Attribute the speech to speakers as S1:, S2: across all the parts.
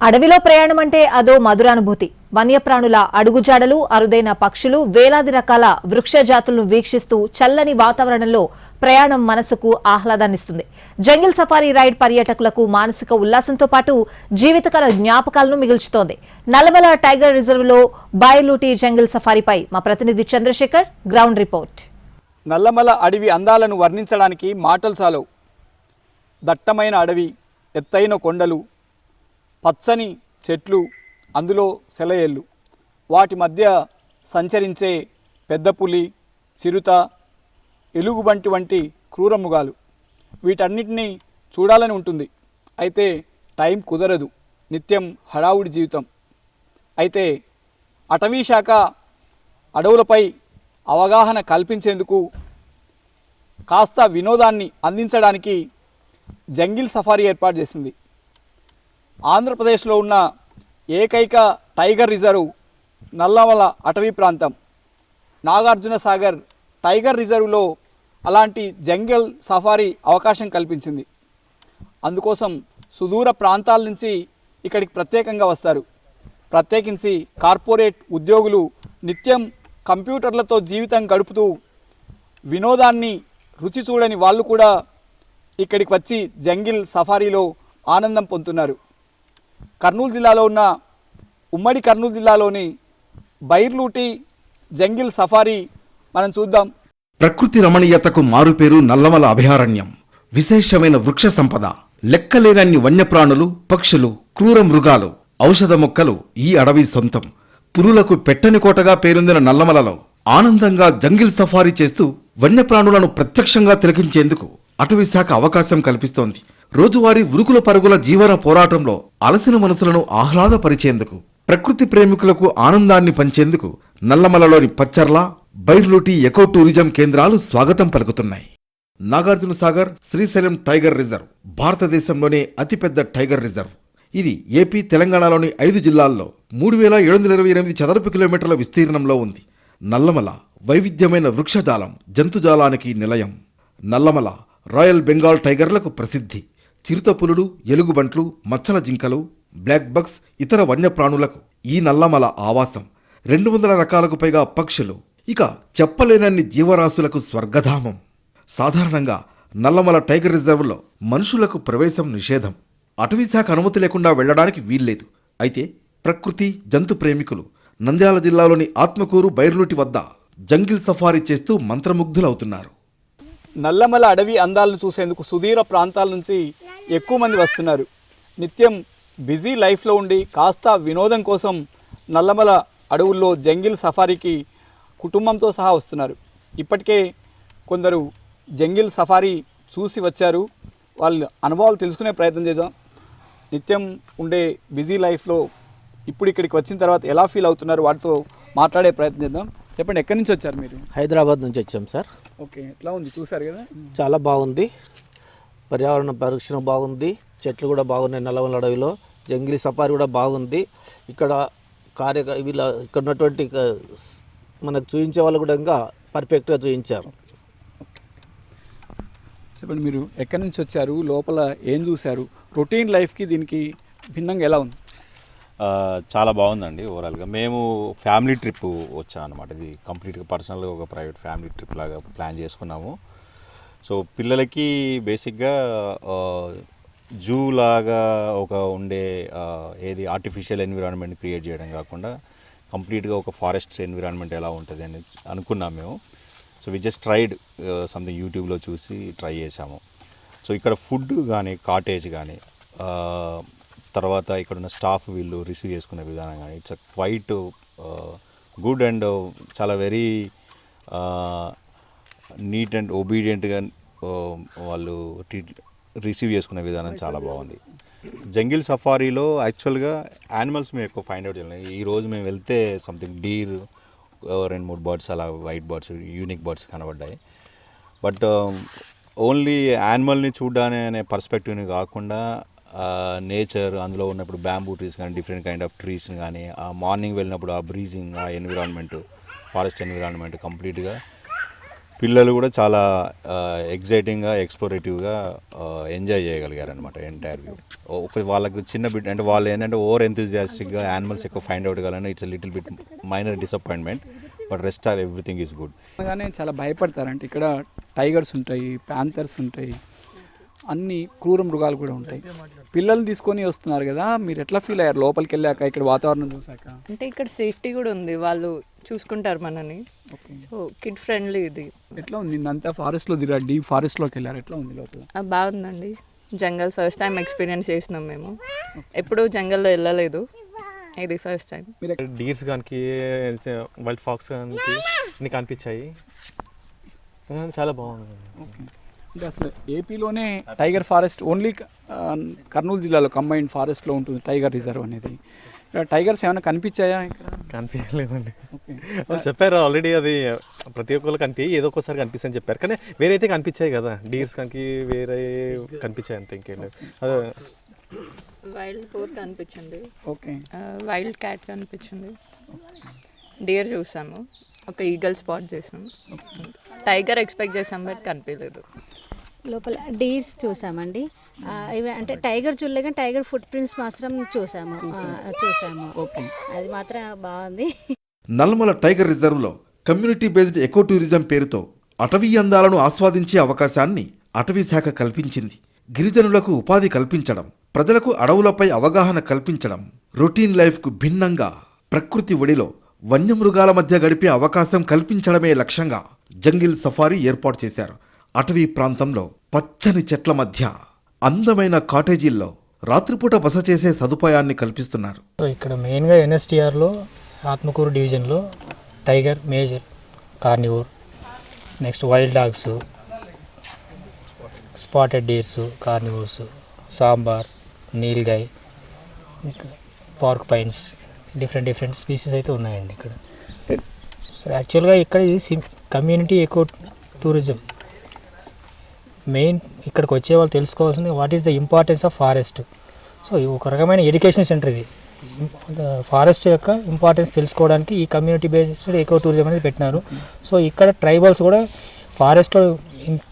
S1: అడవిలో ప్రయాణం అంటే అదో మధురానుభూతి. వన్యప్రాణుల అడుగుజాడలు, అరుదైన పక్షులు, వేలాది రకాల వృక్ష జాతులను వీక్షిస్తూ చల్లని వాతావరణంలో ప్రయాణం మనసుకు ఆహ్లాదాన్నిస్తుంది. జంగిల్ సఫారీ రైడ్ పర్యాటకులకు మానసిక ఉల్లాసంతో పాటు జీవితకాల జ్ఞాపకాలను మిగుల్చుతోంది. నల్లమల టైగర్ రిజర్వ్లో బైర్లూటి జంగిల్ సఫారీపై మా ప్రతినిధి చంద్రశేఖర్ గ్రౌండ్ రిపోర్ట్.
S2: నల్లమల అడవి అందాలను వర్ణించడానికి మాటలు చాలవు. దట్టమైన అడవి, ఎత్తైన కొండలు, పచ్చని చెట్లు, అందులో సెలయేళ్ళు, వాటి మధ్య సంచరించే పెద్ద పులి, చిరుత, ఎలుగుబంటి వంటి క్రూరమృగాలు, వీటన్నిటినీ చూడాలని ఉంటుంది. అయితే టైం కుదరదు, నిత్యం హడావుడి జీవితం. అయితే అటవీ శాఖ అడవులపై అవగాహన కల్పించేందుకు, కాస్త వినోదాన్ని అందించడానికి జంగిల్ సఫారీ ఏర్పాటు చేసింది. ఆంధ్రప్రదేశ్లో ఉన్న ఏకైక టైగర్ రిజర్వ్ నల్లమల అటవీ ప్రాంతం. నాగార్జున సాగర్ టైగర్ రిజర్వ్లో అలాంటి జంగిల్ సఫారీ అవకాశం కల్పించింది. అందుకోసం సుదూర ప్రాంతాల నుంచి ఇక్కడికి ప్రత్యేకంగా వస్తారు. ప్రత్యేకించి కార్పొరేట్ ఉద్యోగులు నిత్యం కంప్యూటర్లతో జీవితం గడుపుతూ వినోదాన్ని రుచి చూడని వాళ్ళు కూడా ఇక్కడికి వచ్చి జంగిల్ సఫారీలో ఆనందం పొందుతున్నారు. కర్నూలు జిల్లాలో ఉన్న ఉమ్మడి కర్నూలు జిల్లాలోని బైర్లూటి జంగిల్ సఫారీ మనం చూద్దాం.
S3: ప్రకృతి రమణీయతకు మారుపేరు నల్లమల అభయారణ్యం. విశేషమైన వృక్ష సంపద, లెక్కలేనన్ని వన్యప్రాణులు, పక్షులు, క్రూర మృగాలు, ఔషధ మొక్కలు ఈ అడవి సొంతం. పులులకు పెట్టని కోటగా పేరొందిన నల్లమలలో ఆనందంగా జంగిల్ సఫారీ చేస్తూ వన్యప్రాణులను ప్రత్యక్షంగా తిలకించేందుకు అటవీ శాఖ అవకాశం కల్పిస్తోంది. రోజువారీ ఉరుకుల పరుగుల జీవన పోరాటంలో అలసిన మనసులను ఆహ్లాదపరిచేందుకు, ప్రకృతి ప్రేమికులకు ఆనందాన్ని పంచేందుకు నల్లమలలోని పచ్చర్ల, బైర్లూటి ఎకో టూరిజం కేంద్రాలు స్వాగతం పలుకుతున్నాయి. నాగార్జున సాగర్ శ్రీశైలం టైగర్ రిజర్వ్ భారతదేశంలోనే అతిపెద్ద టైగర్ రిజర్వ్. ఇది ఏపీ, తెలంగాణలోని 5 జిల్లాల్లో 3728 చదరపు కిలోమీటర్ల విస్తీర్ణంలో ఉంది. నల్లమల వైవిధ్యమైన వృక్షజాలం, జంతుజాలానికి నిలయం. నల్లమల రాయల్ బెంగాల్ టైగర్లకు ప్రసిద్ధి. చిరుతపులులు, ఎలుగుబంట్లు, మచ్చల జింకలు, బ్లాక్ బగ్స్, ఇతర వన్యప్రాణులకు ఈ నల్లమల ఆవాసం. 200 రకాలకు పైగా పక్షులు, ఇక చెప్పలేనన్ని జీవరాశులకు స్వర్గధామం. సాధారణంగా నల్లమల టైగర్ రిజర్వ్లో మనుషులకు ప్రవేశం నిషేధం. అటవీశాఖ అనుమతి లేకుండా వెళ్లడానికి వీల్లేదు. అయితే ప్రకృతి, జంతు ప్రేమికులు నంద్యాల జిల్లాలోని ఆత్మకూరు, బైర్లూటి వద్ద జంగిల్ సఫారీ చేస్తూ మంత్రముగ్ధులవుతున్నారు.
S2: నల్లమల అడవి అందాలను చూసేందుకు సుదూర ప్రాంతాల నుంచి ఎక్కువ మంది వస్తున్నారు. నిత్యం బిజీ లైఫ్లో ఉండి కాస్త వినోదం కోసం నల్లమల అడవుల్లో జంగిల్ సఫారీకి కుటుంబంతో సహా వస్తున్నారు. ఇప్పటికే కొందరు జంగిల్ సఫారీ చూసి వచ్చారు. వాళ్ళ అనుభవాలు తెలుసుకునే ప్రయత్నం చేద్దాం. నిత్యం ఉండే బిజీ లైఫ్లో ఇప్పుడు ఇక్కడికి వచ్చిన తర్వాత ఎలా ఫీల్ అవుతున్నారు, వాటితో మాట్లాడే ప్రయత్నం చేద్దాం. చెప్పండి, ఎక్కడి నుంచి వచ్చారు మీరు?
S4: హైదరాబాద్ నుంచి వచ్చాం సార్.
S2: ఓకే, ఎట్లా ఉంది? చూసారు కదా,
S4: చాలా బాగుంది. పర్యావరణ పరిరక్షణ బాగుంది, చెట్లు కూడా బాగున్నాయి. నల్లమల అడవిలో జంగిలీ సఫారీ కూడా బాగుంది. ఇక్కడ వీళ్ళ ఇక్కడ ఉన్నటువంటి మనకు చూపించే వాళ్ళు కూడా ఇంకా పర్ఫెక్ట్గా చూపించారు.
S2: చెప్పండి, మీరు ఎక్కడి నుంచి వచ్చారు, లోపల ఏం చూశారు, రొటీన్ లైఫ్కి దీనికి భిన్నంగా ఎలా ఉంది?
S5: చాలా బాగుందండి. ఓవరాల్గా మేము ఫ్యామిలీ ట్రిప్ వచ్చాం అనమాట. ఇది కంప్లీట్గా పర్సనల్గా ఒక ప్రైవేట్ ఫ్యామిలీ ట్రిప్ లాగా ప్లాన్ చేసుకున్నాము. సో పిల్లలకి బేసిక్గా జూ లాగా ఒక ఉండే ఏది ఆర్టిఫిషియల్ ఎన్విరాన్మెంట్ క్రియేట్ చేయడం కాకుండా కంప్లీట్గా ఒక ఫారెస్ట్ ఎన్విరాన్మెంట్ ఎలా ఉంటుంది అని అనుకున్నాం మేము. So we just tried something, యూట్యూబ్లో చూసి ట్రై చేసాము. సో ఇక్కడ ఫుడ్ కానీ, కాటేజ్ కానీ, తర్వాత ఇక్కడ ఉన్న స్టాఫ్ వీళ్ళు రిసీవ్ చేసుకునే విధానం కానీ ఇట్స్ క్వైట్ గుడ్ అండ్ చాలా వెరీ నీట్ అండ్ ఒబీడియంట్గా వాళ్ళు రిసీవ్ చేసుకునే విధానం చాలా బాగుంది. జంగిల్ సఫారీలో యాక్చువల్గా యానిమల్స్ మేము ఎక్కువ ఫైండ్ అవుట్ చేయాలి. ఈరోజు మేము వెళ్తే సంథింగ్ డీర్, 2-3 బర్డ్స్, అలా వైట్ బర్డ్స్, యూనిక్ బర్డ్స్ కనబడ్డాయి. బట్ ఓన్లీ యానిమల్ని చూడడానికి అనే పర్స్పెక్టివ్ని కాకుండా నేచర్, అందులో ఉన్నప్పుడు బ్యాంబూ ట్రీస్ కానీ, డిఫరెంట్ కైండ్ ఆఫ్ ట్రీస్ కానీ, ఆ మార్నింగ్ వెళ్ళినప్పుడు ఆ బ్రీజింగ్, ఆ ఎన్విరాన్మెంట్, ఫారెస్ట్ ఎన్విరాన్మెంట్ కంప్లీట్గా పిల్లలు కూడా చాలా ఎగ్జైటింగ్గా ఎక్స్ప్లోరేటివ్గా ఎంజాయ్ చేయగలిగారనమాట ఎంటైర్ వ్యూ. ఒక వాళ్ళకి చిన్న బిట్ అంటే వాళ్ళు ఏంటంటే ఓవర్ ఎంతూజియాస్టిక్గా యానిమల్స్ ఎక్కువ ఫైండ్ అవుట్ కావాలని it's little bit minor disappointment, but rest are everything is good.
S2: కానీ చాలా భయపడతారంటే ఇక్కడ టైగర్స్ ఉంటాయి, ప్యాంథర్స్ ఉంటాయి, అన్ని క్రూర మృగాలు కూడా ఉంటాయి. పిల్లల్ని తీసుకొని వస్తున్నారు కదా, మీరు ఎట్లా ఫీల్ అయ్యారు లోపలికి వెళ్ళాక ఇక్కడ వాతావరణం చూసాక?
S6: అంటే ఇక్కడ సేఫ్టీ కూడా ఉంది, వాళ్ళు చూసుకుంటారు మనని. సో కిడ్ ఫ్రెండ్లీ ఇది.
S2: ఎట్లా ఉంది నిన్నంతా ఫారెస్ట్లో తిరిగారు, డీప్ ఫారెస్ట్లోకి వెళ్ళారు, ఎట్లా ఉంది లోపల?
S6: బాగుందండి. జంగల్ ఫస్ట్ టైం ఎక్స్పీరియన్స్ చేసినాం మేము, ఎప్పుడు జంగల్లో వెళ్ళలేదు, ఇది ఫస్ట్ టైం.
S7: డీర్స్ కానీ వైల్డ్ ఫాక్స్ కానీ అన్ని కనిపించాయి, చాలా బాగుంది.
S2: అంటే అసలు ఏపీలోనే టైగర్ ఫారెస్ట్ ఓన్లీ కర్నూలు జిల్లాలో కంబైన్డ్ ఫారెస్ట్లో ఉంటుంది టైగర్ రిజర్వ్ అనేది. ఇక్కడ టైగర్స్ ఏమైనా కనిపించాయా? ఇక్కడ
S7: కనిపించలేదండి. చెప్పారు ఆల్రెడీ, అది ప్రతి ఒక్కరు ఏదో ఒకసారి కనిపిస్తాయని చెప్పారు, కానీ వేరే అయితే కనిపించాయి కదా, డీర్స్ కానీ వేరే కనిపించాయి అంతే, ఇంకేం లేదు. అదే
S6: వైల్డ్ బోర్ కనిపించింది,
S2: ఓకే,
S6: వైల్డ్ క్యాట్ కనిపించింది, డియర్ చూసాము, ఒక ఈగల్ స్పాట్ చేసాము, టైగర్ ఎక్స్పెక్ట్ చేసాం బట్ కనిపించలేదు.
S8: లోపల డీర్స్ చూసామండి. ఇవి అంటే టైగర్ చూడలే కానీ టైగర్ ఫుట్ ప్రింట్స్ మాత్రం చూసాము. అది మాత్రం బాగుంది.
S3: నల్లమల టైగర్ రిజర్వ్లో కమ్యూనిటీ బేస్డ్ ఎకో టూరిజం పేరుతో అటవీ అందాలను ఆస్వాదించే అవకాశాన్ని అటవీ శాఖ కల్పించింది. గిరిజనులకు ఉపాధి కల్పించడం, ప్రజలకు అడవులపై అవగాహన కల్పించడం, రొటీన్ లైఫ్కు భిన్నంగా ప్రకృతి ఒడిలో వన్యమృగాల మధ్య గడిపే అవకాశం కల్పించడమే లక్ష్యంగా జంగిల్ సఫారీ ఏర్పాటు చేశారు. అటవీ ప్రాంతంలో పచ్చని చెట్ల మధ్య అందమైన కాటేజీల్లో రాత్రిపూట బస చేసే సదుపాయాన్ని కల్పిస్తున్నారు.
S9: ఇక్కడ మెయిన్గా ఎన్ఎస్టీఆర్లో ఆత్మకూరు డివిజన్లో tiger major carnivore, next wild dogs, spotted deers, carnivores, sambar, nilgai, porcupines, different species అయితే ఉన్నాయండి ఇక్కడ. సో యాక్చువల్గా ఇక్కడ ఇది కమ్యూనిటీ ఎకో టూరిజం. మెయిన్ ఇక్కడికి వచ్చే వాళ్ళు తెలుసుకోవాల్సింది what is the importance of forest. So ఒక రకమైన ఎడ్యుకేషన్ సెంటర్ ఇది. ఫారెస్ట్ యొక్క ఇంపార్టెన్స్ తెలుసుకోవడానికి ఈ కమ్యూనిటీ బేస్డ్ ఎకో టూరిజం అనేది పెట్టినారు. సో ఇక్కడ ట్రైబల్స్ కూడా ఫారెస్ట్లో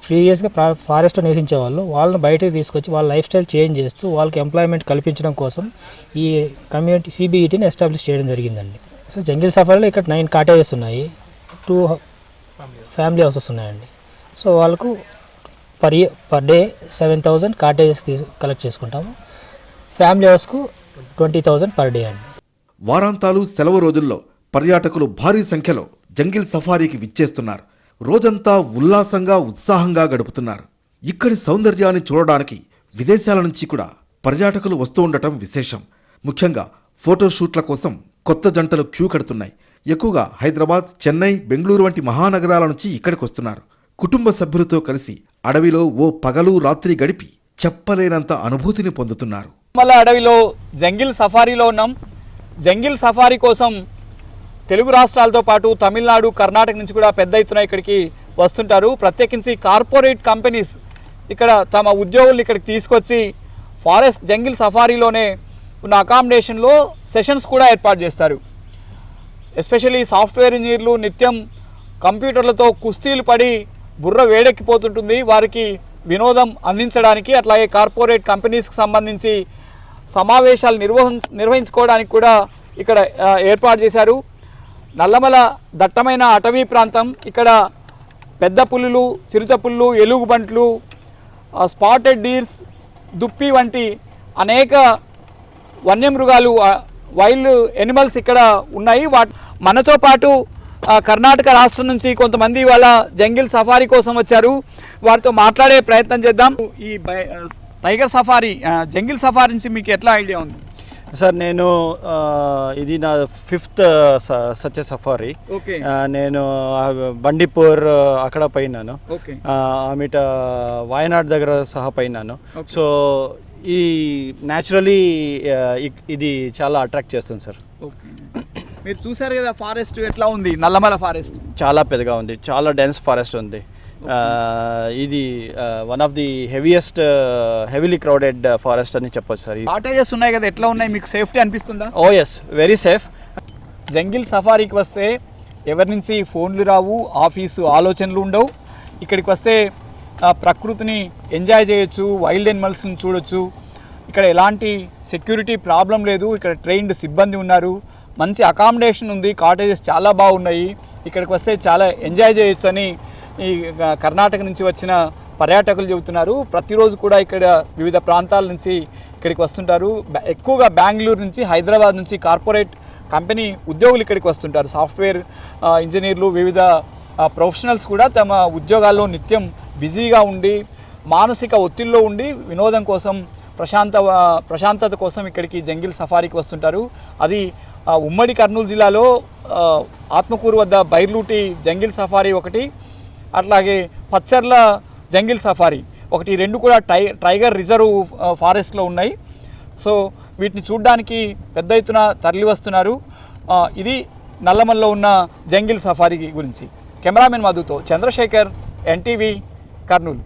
S9: ప్రీవియస్గా ఫారెస్ట్లో నివసించే వాళ్ళని బయటకు తీసుకొచ్చి వాళ్ళ లైఫ్ స్టైల్ చేంజ్ చేస్తూ వాళ్ళకి ఎంప్లాయ్మెంట్ కల్పించడం కోసం ఈ కమ్యూనిటీ సిబిఈటీని ఎస్టాబ్లిష్ చేయడం జరిగిందండి. సో జంగిల్ సఫారీలో ఇక్కడ 9 కాటేజెస్ ఉన్నాయి, 2 ఫ్యామిలీ హౌసెస్ ఉన్నాయండి. సో వాళ్ళకు పర్ డే 7,000 కాటేజెస్ కలెక్ట్ చేసుకుంటాము. ఫ్యామిలీ హౌస్కు 20,000 పర్ డే అండి.
S3: వారాంతాలు, సెలవు రోజుల్లో పర్యాటకులు భారీ సంఖ్యలో జంగిల్ సఫారీకి విచ్చేస్తున్నారు. రోజంతా ఉల్లాసంగా, ఉత్సాహంగా గడుపుతున్నారు. ఇక్కడి సౌందర్యాన్ని చూడడానికి విదేశాల నుంచి కూడా పర్యాటకులు వస్తూ ఉండటం విశేషం. ముఖ్యంగా ఫోటోషూట్ల కోసం కొత్త జంటలు క్యూ కడుతున్నాయి. ఎక్కువగా హైదరాబాద్, చెన్నై, బెంగళూరు వంటి మహానగరాల నుంచి ఇక్కడికి వస్తున్నారు. కుటుంబ సభ్యులతో కలిసి అడవిలో ఓ పగలు రాత్రి గడిపి చెప్పలేనంత అనుభూతిని పొందుతున్నారు.
S2: నల్లమల అడవిలో జంగిల్ సఫారీలో ఉన్నాం. జంగిల్ సఫారీ కోసం తెలుగు రాష్ట్రాలతో పాటు తమిళనాడు, కర్ణాటక నుంచి కూడా పెద్ద ఎత్తున ఇక్కడికి వస్తుంటారు. ప్రత్యేకించి కార్పొరేట్ కంపెనీస్ ఇక్కడ తమ ఉద్యోగులు ఇక్కడికి తీసుకొచ్చి ఫారెస్ట్ జంగిల్ సఫారీలోనే ఉన్న అకామిడేషన్లో సెషన్స్ కూడా ఏర్పాటు చేస్తారు. ఎస్పెషల్లీ సాఫ్ట్వేర్ ఇంజనీర్లు నిత్యం కంప్యూటర్లతో కుస్తీలు పడి బుర్ర వేడెక్కిపోతుంటుంది. వారికి వినోదం అందించడానికి, అట్లాగే కార్పొరేట్ కంపెనీస్కి సంబంధించి సమావేశాలు నిర్వహించుకోవడానికి కూడా ఇక్కడ ఏర్పాటు చేశారు. నల్లమల దట్టమైన అటవీ ప్రాంతం. ఇక్కడ పెద్ద పులులు, చిరుత పులులు, ఎలుగుబంట్లు, స్పాటెడ్ డీర్స్, దుప్పి వంటి అనేక వన్యమృగాలు, వైల్డ్ ఎనిమల్స్ ఇక్కడ ఉన్నాయి. మనతో పాటు కర్ణాటక రాష్ట్రం నుంచి కొంతమంది వాళ్ళ జంగిల్ సఫారీ కోసం వచ్చారు. వారితో మాట్లాడే ప్రయత్నం చేద్దాం. ఈ టైగర్ సఫారీ, జంగిల్ సఫారీ నుంచి మీకు ఎట్లా ఐడియా ఉంది?
S10: సార్ నేను ఇది నా 5th సత్య సఫారీ. నేను బండిపూర్ అక్కడ పోయినాను, ఆమెట వాయనాడ్ దగ్గర సహా పోయినాను. సో ఈ న్యాచురలీ ఇది చాలా అట్రాక్ట్ చేస్తుంది సార్.
S2: మీరు చూసారు కదా ఫారెస్ట్ ఎట్లా ఉంది? నల్లమల ఫారెస్ట్
S10: చాలా పెద్దగా ఉంది, చాలా డెన్స్ ఫారెస్ట్ ఉంది. ఇది one of the heavily crowded forest అని చెప్పొచ్చు సార్.
S2: కాటేజెస్ ఉన్నాయి కదా, ఎట్లా ఉన్నాయి? మీకు సేఫ్టీ అనిపిస్తుందా?
S10: ఓ ఎస్, వెరీ సేఫ్.
S2: జంగిల్ సఫారీకి వస్తే ఎవరి నుంచి ఫోన్లు రావు, ఆఫీసు ఆలోచనలు ఉండవు. ఇక్కడికి వస్తే ప్రకృతిని ఎంజాయ్ చేయొచ్చు, వైల్డ్ యానిమల్స్ని చూడొచ్చు. ఇక్కడ ఎలాంటి సెక్యూరిటీ ప్రాబ్లం లేదు. ఇక్కడ ట్రైన్డ్ సిబ్బంది ఉన్నారు, మంచి అకామిడేషన్ ఉంది, కాటేజెస్ చాలా బాగున్నాయి. ఇక్కడికి వస్తే చాలా ఎంజాయ్ చేయొచ్చు అని ఈ కర్ణాటక నుంచి వచ్చిన పర్యాటకులు చెబుతున్నారు. ప్రతిరోజు కూడా ఇక్కడ వివిధ ప్రాంతాల నుంచి ఇక్కడికి వస్తుంటారు. ఎక్కువగా బెంగళూరు నుంచి, హైదరాబాద్ నుంచి కార్పొరేట్ కంపెనీ ఉద్యోగులు ఇక్కడికి వస్తుంటారు. సాఫ్ట్వేర్ ఇంజనీర్లు, వివిధ ప్రొఫెషనల్స్ కూడా తమ ఉద్యోగాల్లో నిత్యం బిజీగా ఉండి మానసిక ఒత్తిడిలో ఉండి వినోదం కోసం, ప్రశాంతత కోసం ఇక్కడికి జంగిల్ సఫారీకి వస్తుంటారు. అది ఉమ్మడి కర్నూలు జిల్లాలో ఆత్మకూరు వద్ద బైర్లూటి జంగిల్ సఫారీ ఒకటి, అట్లాగే పచ్చర్ల జంగిల్ సఫారీ ఒకటి, రెండు కూడా టైగర్ రిజర్వ్ ఫారెస్ట్లో ఉన్నాయి. సో వీటిని చూడడానికి పెద్ద ఎత్తున తరలి వస్తున్నారు. ఇది నల్లమల్లో ఉన్న జంగిల్ సఫారీ గురించి. కెమెరామెన్ మధుతో చంద్రశేఖర్, ఎన్టీవీ, కర్నూలు.